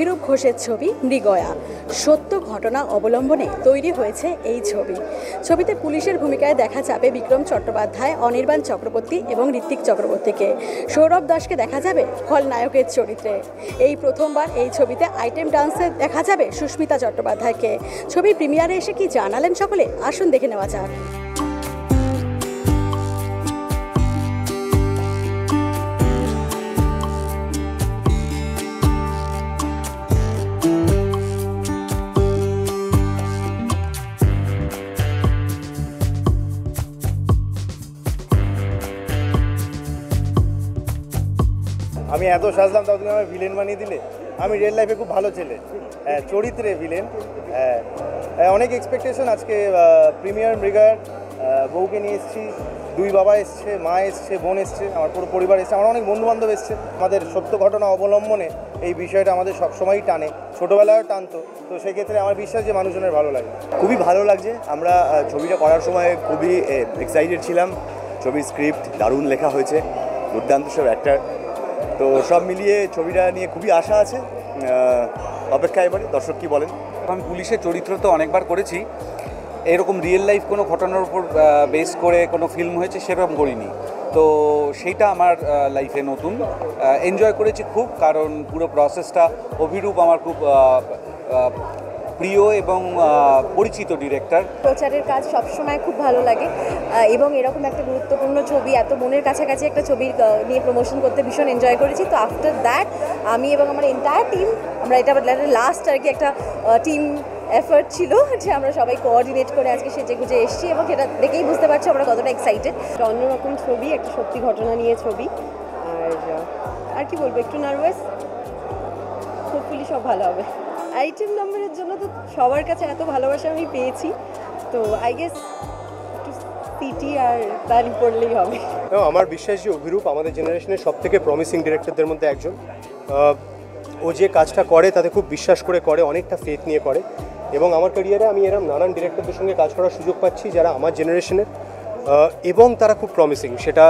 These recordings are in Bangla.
অভিরূপ ঘোষের ছবি মৃগয়া। সত্য ঘটনা অবলম্বনে তৈরি হয়েছে এই ছবি। ছবিতে পুলিশের ভূমিকায় দেখা যাবে বিক্রম চট্টোপাধ্যায়, অনির্বাণ চক্রবর্তী এবং ঋত্বিক চক্রবর্তীকে। সৌরভ দাসকে দেখা যাবে খলনায়কের চরিত্রে। এই প্রথমবার এই ছবিতে আইটেম ডান্সে দেখা যাবে সুস্মিতা চট্টোপাধ্যায়কে। ছবির প্রিমিয়ারে এসে কি জানালেন সকলে, আসুন দেখে নেওয়া যাক। আমি এত সাজলাম তাও তুমি আমার ভিলেন বানিয়ে দিলে। আমি রিয়েল লাইফে খুব ভালো ছেলে, চরিত্রে ভিলেন। অনেক এক্সপেকটেশন। আজকে প্রিমিয়ার মৃগয়ার বউকে নিয়ে এসেছি, দুই বাবা এসছে, মা এসছে, বোন এসছে, আমার পুরো পরিবার এসছে, আমার অনেক বন্ধুবান্ধব এসছে। আমাদের সত্য ঘটনা অবলম্বনে এই বিষয়টা আমাদের সবসময়ই টানে, ছোটোবেলায়ও টানতো। তো সেক্ষেত্রে আমার বিশ্বাস যে মানুষজনের ভালো লাগে। খুবই ভালো লাগছে। আমরা ছবিটা করার সময় খুবই এক্সাইটেড ছিলাম। ছবির স্ক্রিপ্ট দারুণ লেখা হয়েছে, দুর্দান্ত সব অ্যাক্টার। তো সব মিলিয়ে ছবিটা নিয়ে খুবই আশা আছে। অপেক্ষা এবারে দর্শক কী বলেন। আমি পুলিশের চরিত্র তো অনেকবার করেছি, এরকম রিয়েল লাইফ কোনো ঘটনার উপর বেস করে কোনো ফিল্ম হয়েছে সেরকম করিনি। তো সেইটা আমার লাইফে নতুন। এনজয় করেছি খুব, কারণ পুরো প্রসেসটা অভিরূপ আমার খুব প্রিয় এবং পরিচিত ডিরেক্টর। প্রচারের কাজ সবসময় খুব ভালো লাগে এবং এরকম একটা গুরুত্বপূর্ণ ছবি, এত মনের কাছাকাছি একটা ছবি নিয়ে প্রমোশন করতে ভীষণ এনজয় করেছি। তো আফটার দ্যাট আমি এবং আমার এন্টায়ার টিম, আমরা এটা লাস্ট আর কি একটা টিম এফার্ট ছিল যে আমরা সবাই কোঅর্ডিনেট করে আজকে সেজে গুজে এসেছি, এবং সেটা দেখেই বুঝতে পারছি আমরা কতটা এক্সাইটেড। অন্যরকম ছবি, একটা সত্যি ঘটনা নিয়ে ছবি। আর কি বলবো, একটু নার্ভাস, হোপফুলি সব ভালো হবে। আইটেম নাম্বারের জন্য তো সবার কাছে এত ভালোবাসা আমি পেয়েছি, তো আই গেস একটু সিটি আর তারই পড়লেই হবে। আমার বিশ্বাস যে অভিরূপ আমাদের জেনারেশনের সব থেকে প্রমিসিং ডিরেক্টরদের মধ্যে একজন। ও যে কাজটা করে তাতে খুব বিশ্বাস করে করে, অনেকটা ফেথ নিয়ে করে। এবং আমার ক্যারিয়ারে আমি এরকম নানান ডিরেক্টরদের সঙ্গে কাজ করার সুযোগ পাচ্ছি যারা আমার জেনারেশনের, এবং তারা খুব প্রমিসিং। সেটা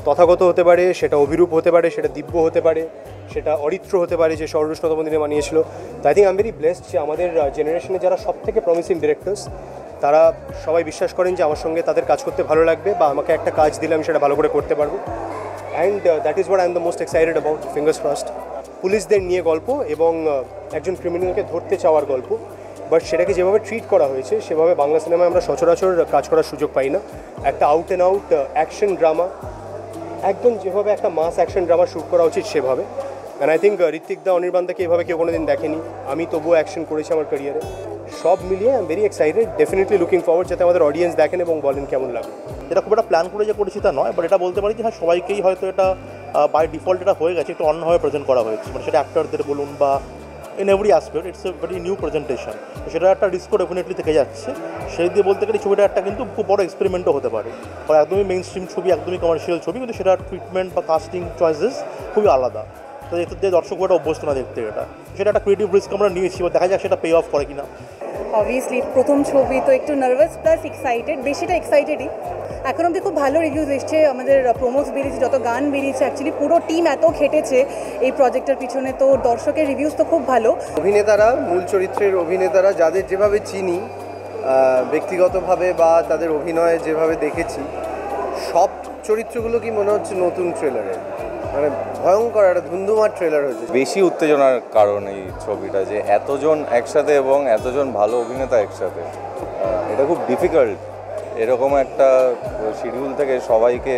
তথাগত হতে পারে, সেটা অভিরূপ হতে পারে, সেটা দিব্য হতে পারে, সেটা অরিত্র হতে পারে যে সর্বষ্ণতম দিনে বানিয়েছিল। তো I think I am very blessed যে আমাদের জেনারেশনে যারা সব থেকে প্রমিসিং ডিরেক্টরস, তারা সবাই বিশ্বাস করেন যে আমার সঙ্গে তাদের কাজ করতে ভালো লাগবে, বা আমাকে একটা কাজ দিলে আমি সেটা ভালো করে করতে পারবো। And that is what I am the most excited about. Fingers crossed. পুলিশদের নিয়ে গল্প এবং একজন ক্রিমিনালকে ধরতে চাওয়ার গল্প, বাট সেটাকে যেভাবে ট্রিট করা হয়েছে সেভাবে বাংলা সিনেমায় আমরা সচরাচর কাজ করার সুযোগ পাই না। একটা out and out action drama, একদম যেভাবে একটা মাস অ্যাকশন ড্রামা শ্যুট করা উচিত সেভাবে। অ্যান্ড আই থিঙ্ক ঋত্বিক দা, অনির্বাণ দাকে এভাবে কেউ কোনোদিন দেখেনি। আমি তবুও অ্যাকশন করেছি আমার ক্যারিয়ারে। সব মিলিয়ে I am very excited, definitely looking forward যাতে আমাদের অডিয়েন্স দেখেন এবং বলেন কেমন লাগে। এটা খুব একটা প্ল্যান করে যে করেছি তা নয়, বাট এটা বলতে পারি যে হ্যাঁ, সবাইকেই হয়তো এটা বাই ডিফল্ট এটা হয়ে গেছে, একটু অন্যভাবে প্রেজেন্ট করা হয়েছে। মানে সেটা অ্যাক্টরদের বলুন বা in every aspect it's a very new presentation. সেটা একটা রিস্কও ডেফিনেটলি থেকে যাচ্ছে। সেই দিয়ে বলতে গেলে ছবিটা একটা কিন্তু খুব বড় এক্সপেরিমেন্টও হতে পারে। একদমই মেইন স্ট্রিম ছবি, একদমই কমার্শিয়াল ছবি, কিন্তু সেটার ট্রিটমেন্ট বা কাস্টিং চয়েসেস খুবই আলাদা। তো এতে দিয়ে দর্শক একটা অভ্যস্ত না দেখতে, সেটা একটা ক্রিয়েটিভ রিস্ক আমরা নিয়েছি, বা দেখা যাক সেটা পে অফ করে কিনা। অবভিয়াসলি প্রথম ছবি তো একটু নার্ভাস প্লাস এক্সাইটেড, বেশিটা এক্সাইটেডই। এখন অব্দি খুব ভালো রিভিউজ এসছে, আমাদের প্রমোস বেরিয়েছে, যত গান বেরিয়েছে, অ্যাকচুয়ালি পুরো টিম এত খেটেছে এই প্রজেক্টের পিছনে, তো দর্শকের রিভিউজ তো খুব ভালো। অভিনেতারা, মূল চরিত্রের অভিনেতারা যাদের যেভাবে চিনি ব্যক্তিগতভাবে বা তাদের অভিনয়ে যেভাবে দেখেছি, সব চরিত্রগুলো কি মনে হচ্ছে নতুন ট্রেলারে, মানে ভয়ঙ্কর একটা ধুন্ধুমার ট্রেলার হয়েছে। বেশি উত্তেজনার কারণ এই ছবিটা যে এতজন একসাথে এবং এতজন ভালো অভিনেতা একসাথে, এটা খুব ডিফিকাল্ট। এরকম একটা শিডিউল থেকে সবাইকে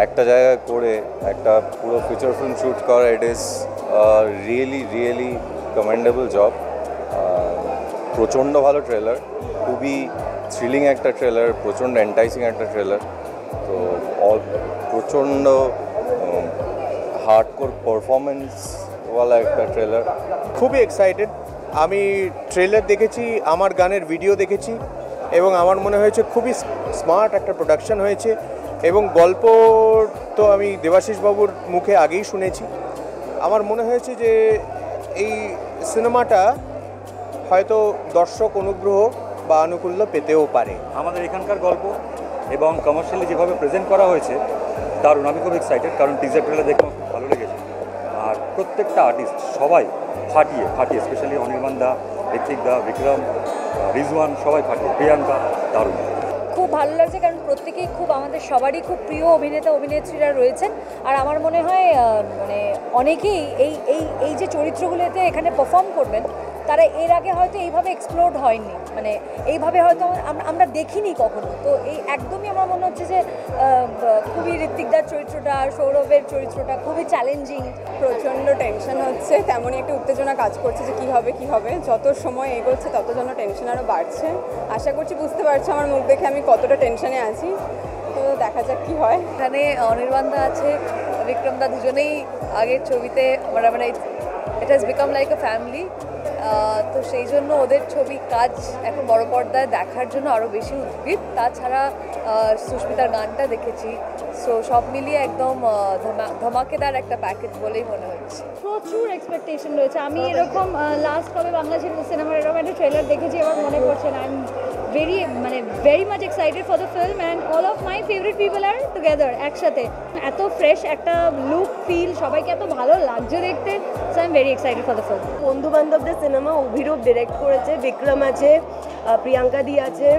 একটা জায়গায় করে একটা পুরো ফিচার ফিল্ম শ্যুট করা, it is really really commendable job. প্রচণ্ড ভালো ট্রেলার, খুবই থ্রিলিং একটা ট্রেলার, প্রচণ্ড এন্টাইসিং একটা ট্রেলার। তো প্রচণ্ড হার্ডকোর পারফরমেন্সওয়ালা একটা ট্রেলার। খুবই এক্সাইটেড। আমি ট্রেলার দেখেছি, আমার গানের ভিডিও দেখেছি, এবং আমার মনে হয়েছে খুবই স্মার্ট একটা প্রোডাকশন হয়েছে। এবং গল্প তো আমি দেবাশিস বাবুর মুখে আগেই শুনেছি। আমার মনে হয়েছে যে এই সিনেমাটা হয়তো দর্শক অনুগ্রহ বা আনুকূল্য পেতেও পারে। আমাদের এখানকার গল্প এবং কমার্শিয়ালি যেভাবে প্রেজেন্ট করা হয়েছে দারুণ। আমি খুব এক্সাইটেড, কারণ টিজার ট্রেলার দেখে খুব ভালো লেগেছে। আর প্রত্যেকটা আর্টিস্ট সবাই ফাটিয়ে স্পেশালি অনির্বাণ দা, ঋত্বিক দা, বিক্রম, রিজওয়ান সবাই ফাটিয়ে, প্রিয়াঙ্কা দারুণ। খুব ভালো লাগছে কারণ প্রত্যেকেই খুব আমাদের সবারই খুব প্রিয় অভিনেতা অভিনেত্রীরা রয়েছেন। আর আমার মনে হয় মানে অনেকেই এই যে চরিত্রগুলোতে এখানে পারফর্ম করবেন তারা এর আগে হয়তো এইভাবে এক্সপ্লোর্ড হয়নি, মানে এইভাবে হয়তো আমরা দেখিনি কখনো। তো এই একদমই আমার মনে হচ্ছে যে খুবই ঋত্বিকদার চরিত্রটা আর সৌরভের চরিত্রটা খুবই চ্যালেঞ্জিং। প্রচণ্ড টেনশন হচ্ছে, তেমনই একটা উত্তেজনা কাজ করছে যে কী হবে যত সময় এগোচ্ছে তত যেন টেনশন আরও বাড়ছে। আশা করছি বুঝতে পারছো আমার মুখ দেখে আমি কতটা টেনশনে আছি, তো দেখা যাক কী হয়। এখানে অনির্বাণ দা আছে, বিক্রম দা, দুজনেই আগের ছবিতে মানে it has become like a family. তো সেই জন্য ওদের ছবি কাজ এখন বড় পর্দায় দেখার জন্য আরও বেশি উদ্ভিদ। তাছাড়া সুস্মিতার গানটা দেখেছি, সো সব মিলিয়ে একদম ধমাকেদার একটা প্যাকেজ বলেই মনে হচ্ছে। প্রচুর এক্সপেকটেশন রয়েছে। আমি এরকম লাস্ট কবে বাংলা সিনেমার এরকম একটা ট্রেলার দেখেছি এবার মনে পড়ছে না। I am very much excited for the film and all of my favorite people are together একসাথে। এত ফ্রেশ একটা লুক ফিল, সবাইকে এত ভালো লাগছে দেখতে, so I am very excited for the film. বন্ধু বান্ধবদের সিনেমা অভিরূপ ডিরেক্ট করেছে, বিক্রম আছে, প্রিয়াঙ্কা দি আছে,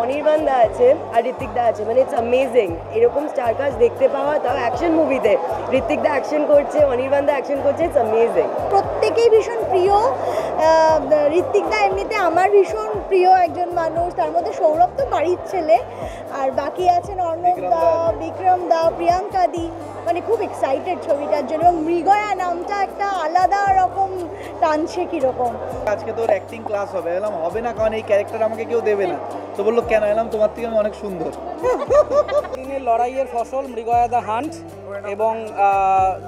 অনির্বাণ দা আছে আর ঋত্বিক দা আছে। মানে ইটস অ্যামেজিং এরকম স্টার কাস্ট দেখতে পাওয়া, তাও অ্যাকশন মুভিতে। ঋত্বিক দা অ্যাকশন করছে, অনির্বাণ দা অ্যাকশন করছে, ইটস অ্যামেজিং। প্রত্যেকেই ভীষণ প্রিয়। ঋত্বিক দা এমনিতে আমার ভীষণ প্রিয় একজন মানুষ, তার মধ্যে সৌরভ তো বাড়ির ছেলে, আর বাকি আছেন অর্ণব দা, বিক্রম দা, প্রিয়াঙ্কা দি। মানে খুব এক্সাইটেড ছবিটার জন্য। এবং মৃগয়া নামটা একটা আলাদা রকম টানছে কীরকম। আজকে তোর অ্যাক্টিং ক্লাস হবে, এলাম হবে না কারণ এই ক্যারেক্টার আমাকে কেউ দেবে না। তো বললো কেন? এলাম তোমার থেকে আমি অনেক সুন্দর। দিনের লড়াইয়ের ফসল মৃগয়া দ্য হান্ট, এবং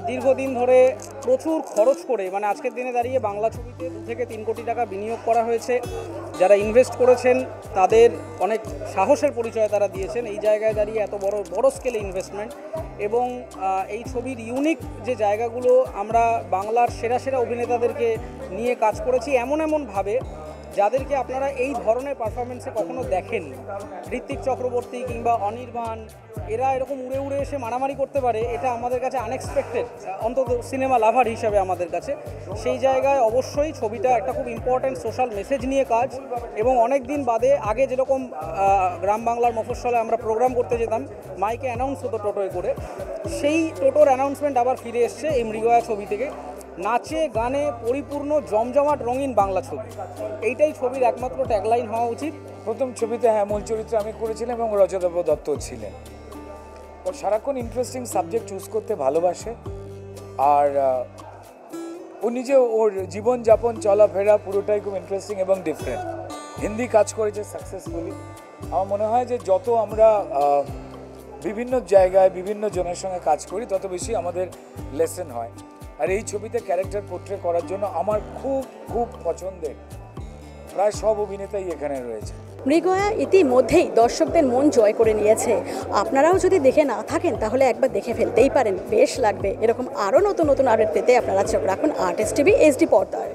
দীর্ঘদিন ধরে প্রচুর খরচ করে, মানে আজকের দিনে দাঁড়িয়ে বাংলা ছবিতে 2 থেকে 3 কোটি টাকা বিনিয়োগ করা হয়েছে। যারা ইনভেস্ট করেছেন তাদের অনেক সাহসের পরিচয় তারা দিয়েছেন এই জায়গায় দাঁড়িয়ে, এত বড় স্কেলে ইনভেস্টমেন্ট। এবং এই ছবির ইউনিক যে জায়গাগুলো, আমরা বাংলার সেরা অভিনেতাদেরকে নিয়ে কাজ করেছি এমনভাবে যাদেরকে আপনারা এই ধরনের পারফরমেন্সে কখনো দেখেননি। ঋত্বিক চক্রবর্তী কিংবা অনির্বাণ, এরা এরকম উড়ে এসে মারামারি করতে পারে, এটা আমাদের কাছে আনএক্সপেক্টেড, অন্তত সিনেমা লাভার হিসাবে আমাদের কাছে। সেই জায়গায় অবশ্যই ছবিটা একটা খুব ইম্পর্ট্যান্ট সোশ্যাল মেসেজ নিয়ে কাজ। এবং অনেক দিন বাদে, আগে যেরকম গ্রাম বাংলার মফস্বলে আমরা প্রোগ্রাম করতে যেতাম, মাইকে অ্যানাউন্স হতো টোটোয় করে, সেই টোটোর অ্যানাউন্সমেন্ট আবার ফিরে এসছে এই মৃগয়া ছবি থেকে। নাচে গানে পরিপূর্ণ জমজমাট রঙিন বাংলা ছবি, এইটাই ছবির একমাত্র ট্যাগলাইন হওয়া উচিত। প্রথম ছবিতে মূল চরিত্রে আমি করেছিলাম এবং রজতাভ দত্ত ছিলেন। ও সারাক্ষণ ইন্টারেস্টিং সাবজেক্ট চুজ করতে ভালোবাসে, আর ও নিজে ওর জীবনযাপন চলাফেরা পুরোটাই খুব ইন্টারেস্টিং এবং ডিফারেন্ট। হিন্দি কাজ করেছে সাকসেসফুলি। আমার মনে হয় যে যত আমরা বিভিন্ন জায়গায় বিভিন্ন জনের সঙ্গে কাজ করি তত বেশি আমাদের লেসন হয়। আর এই ছবিতে ক্যারেক্টার পোর্ট্রে করার জন্য আমার খুব পছন্দের প্রায় সব অভিনেতাই এখানে রয়েছে। মৃগয়া ইতিমধ্যেই দর্শকদের মন জয় করে নিয়েছে। আপনারাও যদি দেখে না থাকেন তাহলে একবার দেখে ফেলতেই পারেন, বেশ লাগবে। এরকম আরও নতুন আপডেট পেতে আপনারা চোখ রাখুন আর্টিস্ট টিভি HD পর্দায়।